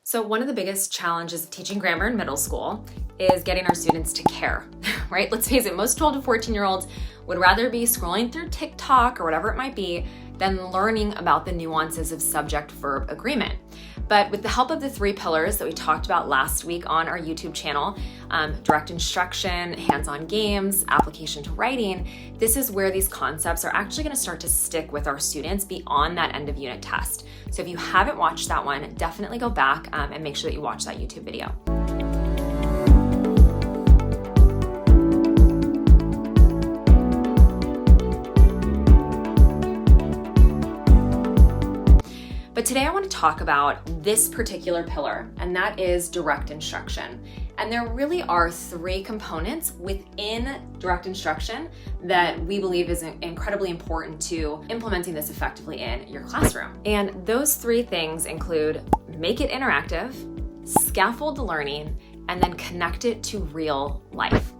So one of the biggest challenges of teaching grammar in middle school is getting our students to care, right? Let's face it, most 12 to 14-year-olds would rather be scrolling through TikTok or whatever it might be than learning about the nuances of subject-verb agreement. But with the help of the 3 pillars that we talked about last week on our YouTube channel, direct instruction, hands-on games, application to writing, this is where these concepts are actually going to start to stick with our students beyond that end of unit test. So if you haven't watched that one, definitely go back and make sure that you watch that YouTube video. But today I want to talk about this particular pillar, and that is direct instruction. And there really are 3 components within direct instruction that we believe is incredibly important to implementing this effectively in your classroom. And those 3 things include make it interactive, scaffold the learning, and then connect it to real life.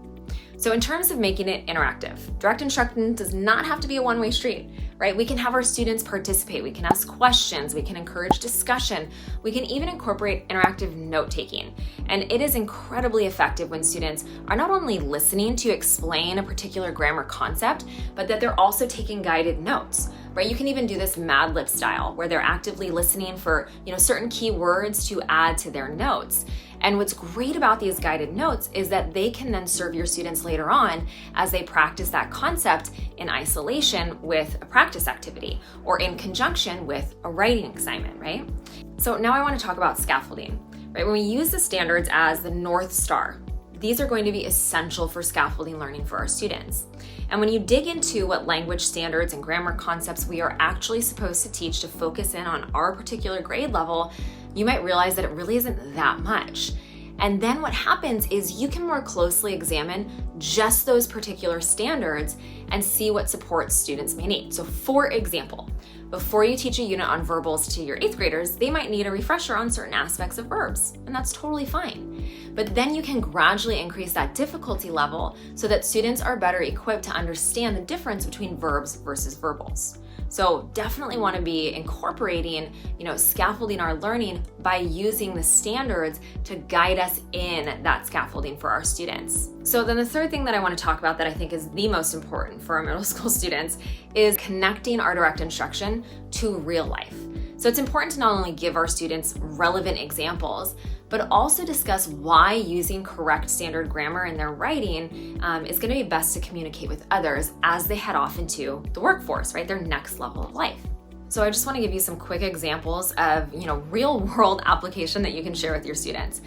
So in terms of making it interactive, direct instruction does not have to be a one-way street, right? We can have our students participate, we can ask questions, we can encourage discussion, we can even incorporate interactive note-taking. And it is incredibly effective when students are not only listening to explain a particular grammar concept, but that they're also taking guided notes, right? You can even do this Mad Lib style, where they're actively listening for, certain key words to add to their notes. And what's great about these guided notes is that they can then serve your students later on as they practice that concept in isolation with a practice activity or in conjunction with a writing assignment, right? So now I want to talk about scaffolding, right? When we use the standards as the North Star, these are going to be essential for scaffolding learning for our students. And when you dig into what language standards and grammar concepts we are actually supposed to teach to focus in on our particular grade level, you might realize that it really isn't that much. And then what happens is you can more closely examine just those particular standards and see what support students may need. So for example, before you teach a unit on verbals to your 8th graders, they might need a refresher on certain aspects of verbs, and that's totally fine. But then you can gradually increase that difficulty level so that students are better equipped to understand the difference between verbs versus verbals. So definitely want to be incorporating, scaffolding our learning by using the standards to guide us in that scaffolding for our students. So then the third thing that I want to talk about that I think is the most important for our middle school students is connecting our direct instruction to real life. So it's important to not only give our students relevant examples, but also discuss why using correct standard grammar in their writing is going to be best to communicate with others as they head off into the workforce, right? Their next level of life. So I just want to give you some quick examples of, real world application that you can share with your students.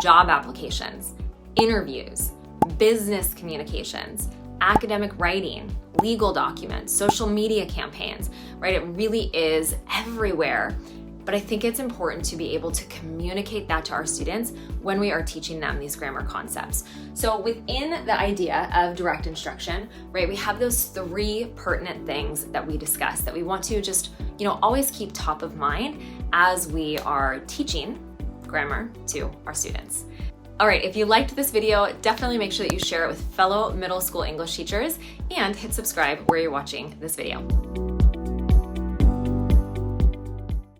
Job applications, interviews, business communications, academic writing, legal documents, social media campaigns, right? It really is everywhere. But I think it's important to be able to communicate that to our students when we are teaching them these grammar concepts. So within the idea of direct instruction, right, we have those 3 pertinent things that we discussed that we want to just, always keep top of mind as we are teaching grammar to our students. All right, if you liked this video, definitely make sure that you share it with fellow middle school English teachers and hit subscribe where you're watching this video.